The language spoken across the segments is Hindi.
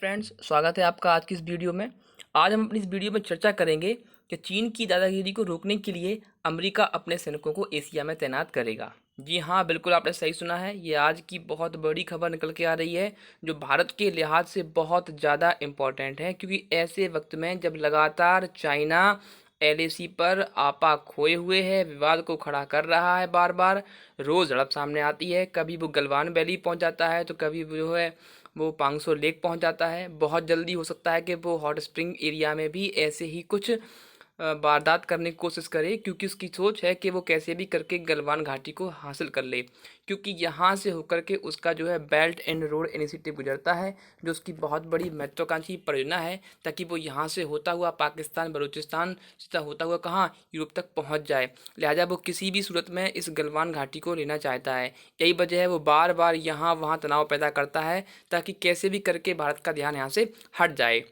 फ्रेंड्स, स्वागत है आपका आज की इस वीडियो में। आज हम अपनी इस वीडियो में चर्चा करेंगे कि चीन की दादागिरी को रोकने के लिए अमेरिका अपने सैनिकों को एशिया में तैनात करेगा। जी हाँ, बिल्कुल आपने सही सुना है। ये आज की बहुत बड़ी खबर निकल के आ रही है जो भारत के लिहाज से बहुत ज़्यादा इम्पोर्टेंट है, क्योंकि ऐसे वक्त में जब लगातार चाइना एलएसी पर आपा खोए हुए है, विवाद को खड़ा कर रहा है, बार बार रोज़ झड़प सामने आती है। कभी वो गलवान वैली पहुंच जाता है तो कभी वो जो है वो पांगसो लेक पहुंच जाता है। बहुत जल्दी हो सकता है कि वो हॉट स्प्रिंग एरिया में भी ऐसे ही कुछ वारदात करने की कोशिश करे, क्योंकि उसकी सोच है कि वो कैसे भी करके गलवान घाटी को हासिल कर ले, क्योंकि यहाँ से होकर के उसका जो है बेल्ट एंड रोड इनिशिएटिव गुजरता है, जो उसकी बहुत बड़ी महत्वाकांक्षी परियोजना है, ताकि वो यहाँ से होता हुआ पाकिस्तान बलूचिस्तान से होता हुआ कहाँ यूरोप तक पहुँच जाए। लिहाजा वो किसी भी सूरत में इस गलवान घाटी को लेना चाहता है। यही वजह है वो बार बार यहाँ वहाँ तनाव पैदा करता है, ताकि कैसे भी करके भारत का ध्यान यहाँ से हट जाए।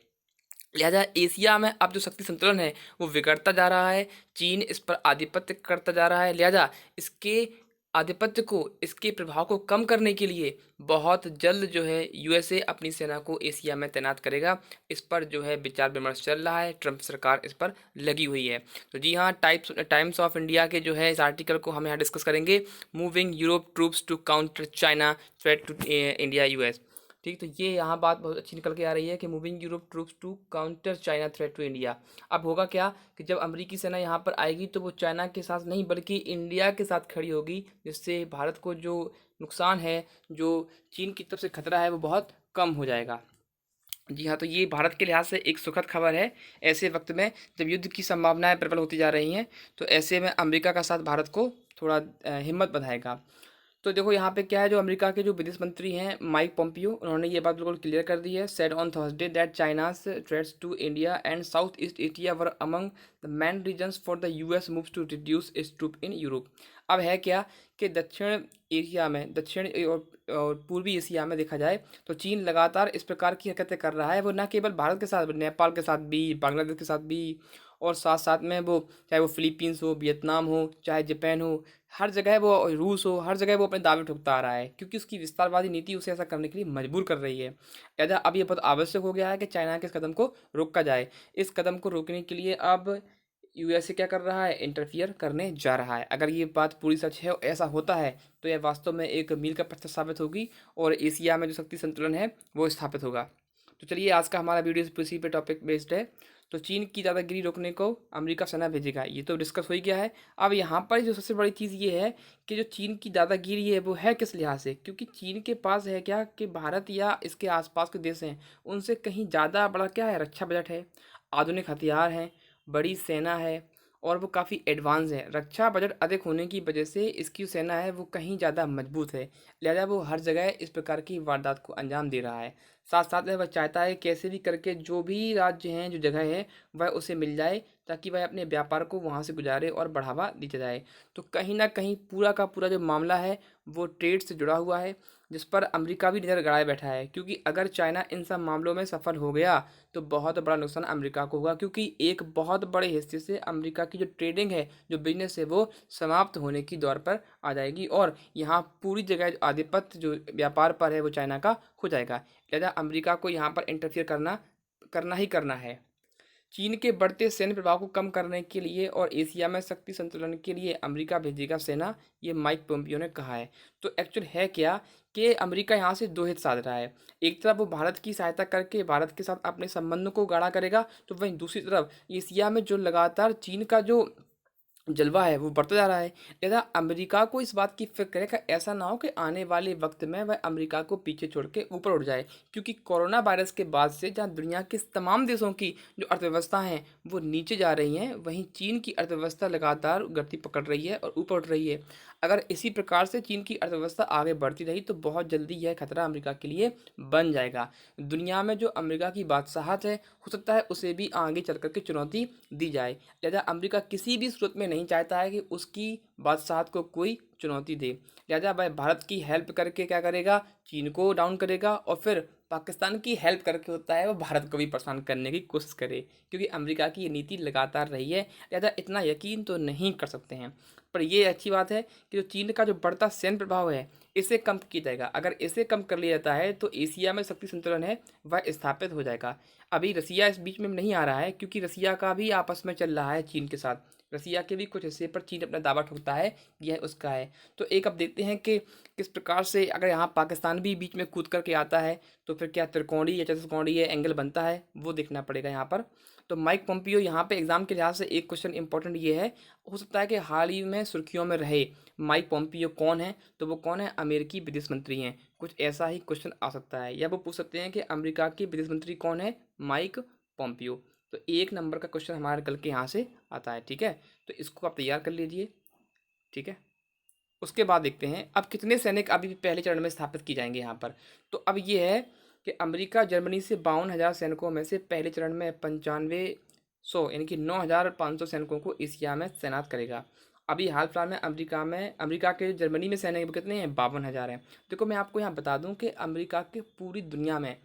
लिहाजा एशिया में अब जो शक्ति संतुलन है वो बिगड़ता जा रहा है। चीन इस पर आधिपत्य करता जा रहा है। लिहाजा इसके आधिपत्य को, इसके प्रभाव को कम करने के लिए बहुत जल्द जो है यूएसए अपनी सेना को एशिया में तैनात करेगा। इस पर जो है विचार विमर्श चल रहा है। ट्रंप सरकार इस पर लगी हुई है। तो जी हाँ, टाइम्स ऑफ इंडिया के जो है इस आर्टिकल को हम यहाँ डिस्कस करेंगे। Moving Europe troops to counter China threat to India US. ठीक, तो ये यहाँ बात बहुत अच्छी निकल के आ रही है कि moving Europe troops to counter China threat to India. अब होगा क्या कि जब अमेरिकी सेना यहाँ पर आएगी तो वो चाइना के साथ नहीं बल्कि इंडिया के साथ खड़ी होगी, जिससे भारत को जो नुकसान है, जो चीन की तरफ से खतरा है, वो बहुत कम हो जाएगा। जी हाँ, तो ये भारत के लिहाज से एक सुखद खबर है। ऐसे वक्त में जब युद्ध की संभावनाएं प्रबल होती जा रही हैं, तो ऐसे में अमेरिका का साथ भारत को थोड़ा हिम्मत बढ़ाएगा। तो देखो यहाँ पे क्या है, जो अमेरिका के जो विदेश मंत्री हैं माइक पोम्पियो, उन्होंने ये बात बिल्कुल क्लियर कर दी है। Said on Thursday that China's threats to India and South East Asia were among the main reasons for the US moves to reduce its troop in Europe. अब है क्या कि दक्षिण एशिया में, दक्षिण और पूर्वी एशिया में देखा जाए तो चीन लगातार इस प्रकार की हरकतें कर रहा है। वो न केवल भारत के साथ, नेपाल के साथ भी, बांग्लादेश के साथ भी, और साथ साथ में वो चाहे वो फिलीपींस हो, वियतनाम हो, चाहे जापान हो, हर जगह वो, रूस हो, हर जगह वो अपने दावे ठोकता आ रहा है, क्योंकि उसकी विस्तारवादी नीति उसे ऐसा करने के लिए मजबूर कर रही है। लिहाजा अब ये बहुत आवश्यक हो गया है कि चाइना के इस कदम को रोका जाए। इस कदम को रोकने के लिए अब यूएसए क्या कर रहा है, इंटरफियर करने जा रहा है। अगर ये बात पूरी सच है, ऐसा होता है, तो यह वास्तव में एक मील का पत्थर साबित होगी और एशिया में जो शक्ति संतुलन है वो स्थापित होगा। तो चलिए, आज का हमारा वीडियो इसी पे टॉपिक बेस्ड है। तो चीन की दादागिरी रोकने को अमेरिका सेना भेजेगा, ये तो डिस्कस हो ही गया है। अब यहाँ पर जो सबसे बड़ी चीज़ ये है कि जो चीन की दादागिरी है वो है किस लिहाज से, क्योंकि चीन के पास है क्या कि भारत या इसके आसपास के देश हैं उनसे कहीं ज़्यादा बड़ा क्या है, रक्षा बजट है, आधुनिक हथियार हैं, बड़ी सेना है, और वो काफ़ी एडवांस है। रक्षा बजट अधिक होने की वजह से इसकी सेना है वो कहीं ज़्यादा मजबूत है। लिहाजा वो हर जगह इस प्रकार की वारदात को अंजाम दे रहा है। साथ साथ में वह चाहता है कैसे भी करके जो भी राज्य हैं, जो जगह है, वह उसे मिल जाए, ताकि वह अपने व्यापार को वहाँ से गुजारे और बढ़ावा देता जाए। तो कहीं ना कहीं पूरा का पूरा जो मामला है वो ट्रेड से जुड़ा हुआ है, जिस पर अमेरिका भी नज़र गड़ाए बैठा है, क्योंकि अगर चाइना इन सब मामलों में सफल हो गया तो बहुत बड़ा नुकसान अमेरिका को होगा, क्योंकि एक बहुत बड़े हिस्से से अमेरिका की जो ट्रेडिंग है, जो बिजनेस है, वो समाप्त होने की दौर पर आ जाएगी और यहाँ पूरी जगह आधिपत्य जो व्यापार पर है वो चाइना का हो जाएगा। लिहाजा अमेरिका को यहाँ पर इंटरफियर करना करना ही करना है। चीन के बढ़ते सैन्य प्रभाव को कम करने के लिए और एशिया में शक्ति संतुलन के लिए अमेरिका भेजेगा सेना, ये माइक पोम्पियो ने कहा है। तो एक्चुअल है क्या कि अमेरिका यहाँ से दो हित साध रहा है। एक तरफ वो भारत की सहायता करके भारत के साथ अपने संबंधों को गाढ़ा करेगा, तो वहीं दूसरी तरफ एशिया में जो लगातार चीन का जो जलवा है वो बढ़ता जा रहा है। लिहाजा अमेरिका को इस बात की फिक्र है कि ऐसा ना हो कि आने वाले वक्त में वह अमेरिका को पीछे छोड़ के ऊपर उठ जाए, क्योंकि कोरोना वायरस के बाद से जहाँ दुनिया के तमाम देशों की जो अर्थव्यवस्था हैं वो नीचे जा रही हैं, वहीं चीन की अर्थव्यवस्था लगातार गति पकड़ रही है और ऊपर उठ रही है। अगर इसी प्रकार से चीन की अर्थव्यवस्था आगे बढ़ती रही तो बहुत जल्दी यह खतरा अमेरिका के लिए बन जाएगा। दुनिया में जो अमेरिका की बादशाहत है, हो सकता है उसे भी आगे चल करके चुनौती दी जाए। लिहाजा अमेरिका किसी भी सूरत में नहीं चाहता है कि उसकी बादशाहत को कोई चुनौती दे। लिहाजा वह भारत की हेल्प करके क्या करेगा, चीन को डाउन करेगा, और फिर पाकिस्तान की हेल्प करके होता है वो भारत को भी परेशान करने की कोशिश करे, क्योंकि अमेरिका की ये नीति लगातार रही है। लिहाजा इतना यकीन तो नहीं कर सकते हैं। पर ये अच्छी बात है कि जो चीन का जो बढ़ता सैन्य प्रभाव है इसे कम किया जाएगा। अगर इसे कम कर लिया जाता है तो एशिया में शक्ति संतुलन है वह स्थापित हो जाएगा। अभी रसिया इस बीच में नहीं आ रहा है क्योंकि रसिया का भी आपस में चल रहा है चीन के साथ। रसिया के भी कुछ हिस्से पर चीन अपना दावा ठोकता है कि यह उसका है। तो एक अब देखते हैं कि किस प्रकार से अगर यहाँ पाकिस्तान भी बीच में कूद करके आता है तो फिर क्या त्रिकोणीय या चतुष्कोणीय एंगल बनता है, वो देखना पड़ेगा यहाँ पर। तो माइक पोम्पियो यहाँ पे एग्जाम के लिहाज से एक क्वेश्चन इंपॉर्टेंट ये है, हो सकता है कि हाल ही में सुर्खियों में रहे माइक पोम्पियो कौन है, तो वो कौन है, अमेरिकी विदेश मंत्री हैं। कुछ ऐसा ही क्वेश्चन आ सकता है, या वो पूछ सकते हैं कि अमेरिका के विदेश मंत्री कौन है, माइक पोम्पियो। तो 1 नंबर का क्वेश्चन हमारे कल के यहाँ से आता है। ठीक है, तो इसको आप तैयार कर लीजिए। ठीक है, उसके बाद देखते हैं अब कितने सैनिक अभी भी पहले चरण में स्थापित किए जाएंगे यहाँ पर। तो अब ये है कि अमेरिका जर्मनी से 52,000 सैनिकों में से पहले चरण में 9500 यानी कि 9,500 सैनिकों को एशिया में तैनात करेगा। अभी हाल फिलहाल में अमेरिका के जर्मनी में सैनिक कितने हैं, 52,000 हैं। देखो मैं आपको यहाँ बता दूँ कि अमेरिका के पूरी दुनिया में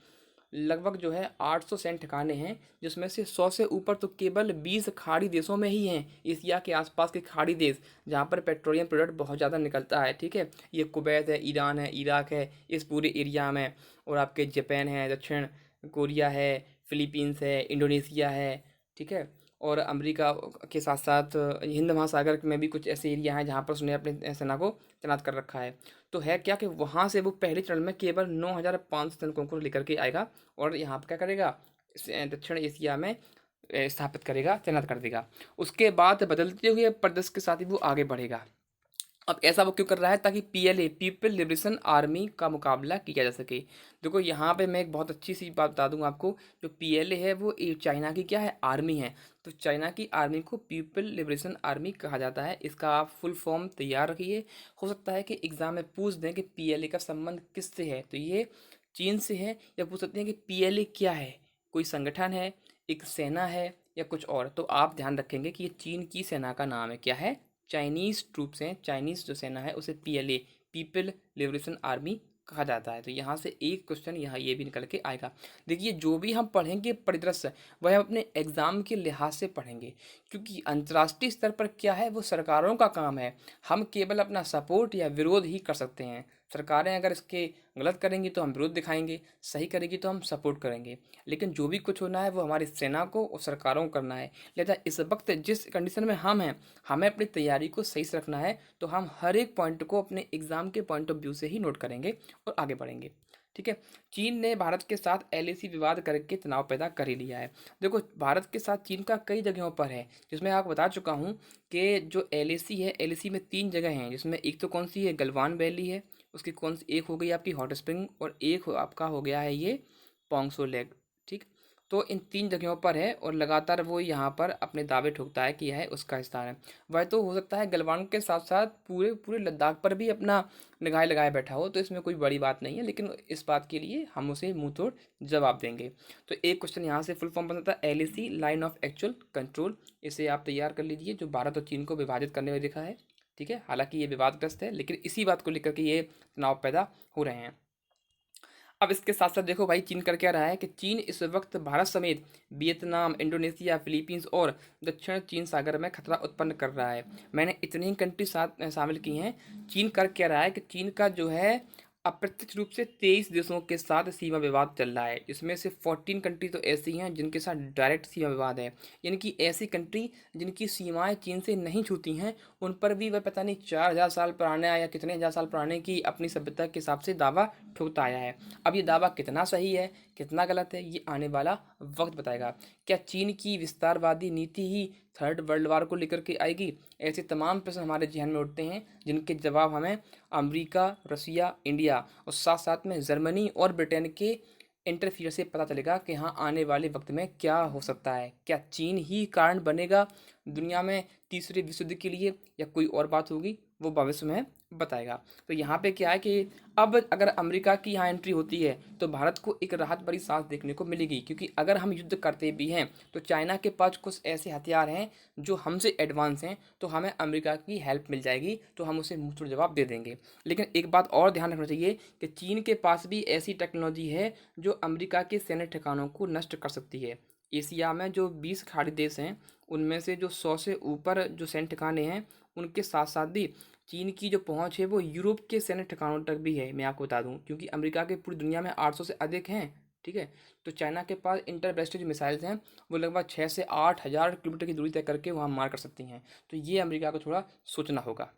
लगभग जो है 800 सैन्य ठिकाने हैं, जिसमें से 100 से ऊपर तो केवल 20 खाड़ी देशों में ही हैं, एशिया के आसपास के खाड़ी देश जहाँ पर पेट्रोलियम प्रोडक्ट बहुत ज़्यादा निकलता है। ठीक है, ये कुवैत है, ईरान है, इराक है, इस पूरे एरिया में। और आपके जापान है, दक्षिण कोरिया है, फिलीपींस है, इंडोनेशिया है। ठीक है, और अमेरिका के साथ साथ हिंद महासागर में भी कुछ ऐसे एरिया हैं जहाँ पर उसने अपने सेना को तैनात कर रखा है। तो है क्या कि वहाँ से वो पहले चरण में केवल 9,500 सैनिकों को लेकर के आएगा और यहाँ पर क्या करेगा, दक्षिण एशिया में स्थापित करेगा, तैनात कर देगा। उसके बाद बदलते हुए परिदृश्य के साथ ही वो आगे बढ़ेगा। अब ऐसा वो क्यों कर रहा है, ताकि पीएलए पीपल लिबरेशन आर्मी का मुकाबला किया जा सके। देखो यहाँ पे मैं एक बहुत अच्छी सी बात बता दूंगा आपको, जो पीएलए है वो चाइना की क्या है, आर्मी है। तो चाइना की आर्मी को पीपल लिबरेशन आर्मी कहा जाता है। इसका आप फुल फॉर्म तैयार रखिए, हो सकता है कि एग्जाम में पूछ दें कि पीएलए का संबंध किससे है, तो ये चीन से है। या पूछ सकते हैं कि पीएलए क्या है, कोई संगठन है, एक सेना है, या कुछ और। तो आप ध्यान रखेंगे कि ये चीन की सेना का नाम है, क्या है, चाइनीज़ ट्रूप्स हैं, चाइनीज़ जो सेना है उसे पीएलए पीपल लिबरेशन आर्मी कहा जाता है। तो यहाँ से एक क्वेश्चन यहाँ ये भी निकल के आएगा। देखिए जो भी हम पढ़ेंगे परिदृश्य वह हम अपने एग्जाम के लिहाज से पढ़ेंगे, क्योंकि अंतर्राष्ट्रीय स्तर पर क्या है वो सरकारों का काम है। हम केवल अपना सपोर्ट या विरोध ही कर सकते हैं। सरकारें अगर इसके गलत करेंगी तो हम विरोध दिखाएंगे, सही करेगी तो हम सपोर्ट करेंगे। लेकिन जो भी कुछ होना है वो हमारी सेना को और सरकारों को करना है। लिहाजा इस वक्त जिस कंडीशन में हम हैं, हमें अपनी तैयारी को सही से रखना है। तो हम हर एक पॉइंट को अपने एग्जाम के पॉइंट ऑफ व्यू से ही नोट करेंगे और आगे बढ़ेंगे। ठीक है, चीन ने भारत के साथ एलएसी विवाद करके तनाव पैदा कर ही लिया है। देखो भारत के साथ चीन का कई जगहों पर है, जिसमें आपको बता चुका हूँ कि जो एलएसी है, एलएसी में 3 जगह हैं, जिसमें एक तो कौन सी है, गलवान वैली है, उसकी कौन सी एक हो गई आपकी हॉट स्प्रिंग, और एक आपका हो गया है ये पोंगसो लेक। ठीक, तो इन 3 जगहों पर है और लगातार वो यहाँ पर अपने दावे ठोकता है कि यह उसका हिस्सा है। वह तो हो सकता है गलवान के साथ साथ पूरे पूरे लद्दाख पर भी अपना निगाह लगाए बैठा हो, तो इसमें कोई बड़ी बात नहीं है। लेकिन इस बात के लिए हम उसे मुंह तोड़ जवाब देंगे। तो एक क्वेश्चन यहाँ से फुल फॉर्म बनता है LAC line of actual control. इसे आप तैयार कर लीजिए, जो भारत और चीन को विभाजित करने में लिखा है। ठीक है, हालांकि ये विवादग्रस्त है, लेकिन इसी बात को लेकर के ये तनाव पैदा हो रहे हैं। अब इसके साथ साथ देखो भाई चीन कर क्या रहा है कि चीन इस वक्त भारत समेत वियतनाम, इंडोनेशिया, फिलीपींस और दक्षिण चीन सागर में खतरा उत्पन्न कर रहा है। मैंने इतनी ही कंट्री साथ शामिल की हैं। चीन कर क्या रहा है कि चीन का जो है अप्रत्यक्ष रूप से 23 देशों के साथ सीमा विवाद चल रहा है। इसमें से 14 कंट्री तो ऐसी हैं जिनके साथ डायरेक्ट सीमा विवाद है, यानी कि ऐसी कंट्री जिनकी सीमाएं चीन से नहीं छूती हैं, उन पर भी वह पता नहीं 4,000 साल पुराने या कितने हज़ार साल पुराने की अपनी सभ्यता के हिसाब से दावा ठोकता आया है। अब ये दावा कितना सही है कितना गलत है, ये आने वाला वक्त बताएगा। क्या चीन की विस्तारवादी नीति ही थर्ड वर्ल्ड वार को लेकर के आएगी? ऐसे तमाम प्रश्न हमारे जहन में उठते हैं, जिनके जवाब हमें अमेरिका, रसिया, इंडिया और साथ साथ में जर्मनी और ब्रिटेन के इंटरफियर से पता चलेगा कि हाँ आने वाले वक्त में क्या हो सकता है। क्या चीन ही कारण बनेगा दुनिया में तीसरे विश्व युद्ध के लिए, या कोई और बात होगी, वो भविष्य में बताएगा। तो यहाँ पे क्या है कि अब अगर अमेरिका की यहाँ एंट्री होती है तो भारत को एक राहत भरी सांस देखने को मिलेगी, क्योंकि अगर हम युद्ध करते भी हैं तो चाइना के पास कुछ ऐसे हथियार हैं जो हमसे एडवांस हैं, तो हमें अमेरिका की हेल्प मिल जाएगी, तो हम उसे मुंह तोड़ जवाब दे देंगे। लेकिन एक बात और ध्यान रखना चाहिए कि चीन के पास भी ऐसी टेक्नोलॉजी है जो अमेरिका के सैन्य ठिकानों को नष्ट कर सकती है। एशिया में जो 20 खाड़ी देश हैं, उनमें से जो 100 से ऊपर जो सैन्य ठिकाने हैं उनके साथ साथ भी चीन की जो पहुंच है वो यूरोप के सैन्य ठिकानों तक भी है, मैं आपको बता दूं, क्योंकि अमेरिका के पूरी दुनिया में 800 से अधिक हैं। ठीक है, तो चाइना के पास इंटर बैलिस्टिक जो मिसाइल्स हैं वो लगभग 6 से 8 हज़ार किलोमीटर की दूरी तय करके वहाँ मार कर सकती हैं। तो ये अमेरिका को थोड़ा सोचना होगा।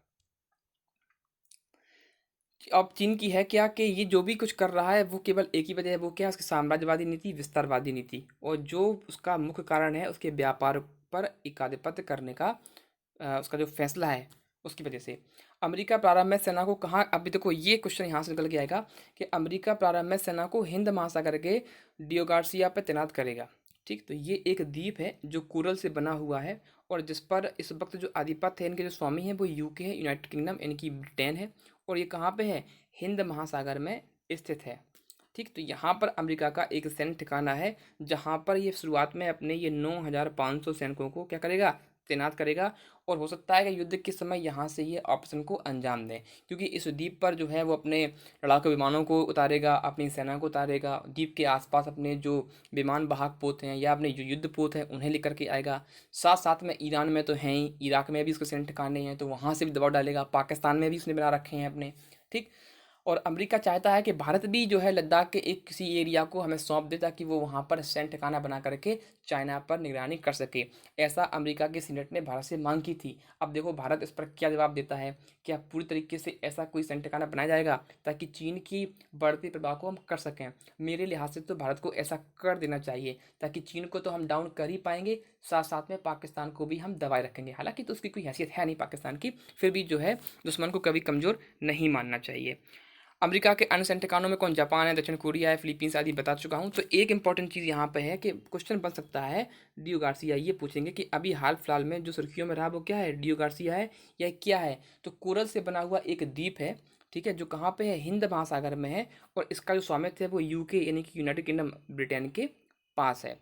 अब चीन की है क्या कि ये जो भी कुछ कर रहा है वो केवल एक ही वजह है, वो क्या है, उसकी साम्राज्यवादी नीति, विस्तारवादी नीति, और जो उसका मुख्य कारण है उसके व्यापार पर एकाधिपत्य करने का उसका जो फैसला है उसकी वजह से। अमेरिका प्रारंभ में सेना को कहाँ, अभी देखो ये क्वेश्चन यहाँ से निकल के आएगा कि अमेरिका प्रारंभ में सेना को हिंद महासागर के डियो गार्सिया पर तैनात करेगा। ठीक, तो ये एक द्वीप है जो कोरल से बना हुआ है और जिस पर इस वक्त जो आधिपत्य है, इनके जो स्वामी हैं वो यूके है, यूनाइटेड किंगडम यानी कि ब्रिटेन है। और ये कहाँ पे है, हिंद महासागर में स्थित है। ठीक, तो यहाँ पर अमेरिका का एक सैन्य ठिकाना है जहाँ पर ये शुरुआत में अपने ये 9,500 सैनिकों को क्या करेगा, तैनात करेगा। और हो सकता है कि युद्ध के समय यहाँ से ये ऑपरेशन को अंजाम दें, क्योंकि इस द्वीप पर जो है वो अपने लड़ाकू विमानों को उतारेगा, अपनी सेना को उतारेगा, द्वीप के आसपास अपने जो विमान वाहक पोत हैं या अपने जो युद्ध पोत हैं उन्हें लेकर के आएगा। साथ साथ में ईरान में तो हैं ही, इराक में भी उसके सैन्य ठिकाने हैं तो वहाँ से भी दबाव डालेगा, पाकिस्तान में भी उसने बना रखे हैं अपने। ठीक, और अमेरिका चाहता है कि भारत भी जो है लद्दाख के एक किसी एरिया को हमें सौंप दे ताकि वो वहाँ पर सैन्य ठिकाना बना करके चाइना पर निगरानी कर सके। ऐसा अमेरिका के सीनेट ने भारत से मांग की थी। अब देखो भारत इस पर क्या जवाब देता है। क्या पूरी तरीके से ऐसा कोई सैन्य ठिकाना बनाया जाएगा ताकि चीन की बढ़ती प्रभाव को हम कर सकें? मेरे लिहाज से तो भारत को ऐसा कर देना चाहिए ताकि चीन को तो हम डाउन कर ही पाएंगे, साथ साथ में पाकिस्तान को भी हम दबाए रखेंगे। हालांकि तो उसकी कोई हैसियत है नहीं पाकिस्तान की, फिर भी जो है दुश्मन को कभी कमज़ोर नहीं मानना चाहिए। अमेरिका के अन्य सैन्य ठिकानों में कौन, जापान है, दक्षिण कोरिया है, फिलीपींस आदि बता चुका हूँ। तो एक इंपॉर्टेंट चीज़ यहाँ पे है कि क्वेश्चन बन सकता है डियो गार्सिया, ये पूछेंगे कि अभी हाल फिलहाल में जो सुर्खियों में रहा वो क्या है, डियो गार्सिया है या क्या है? तो कोरल से बना हुआ एक द्वीप है, ठीक है, जो कहाँ पे है, हिंद महासागर में है। और इसका जो स्वामित्व है वो यूके यानी कि यूनाइटेड किंगडम ब्रिटेन के पास है।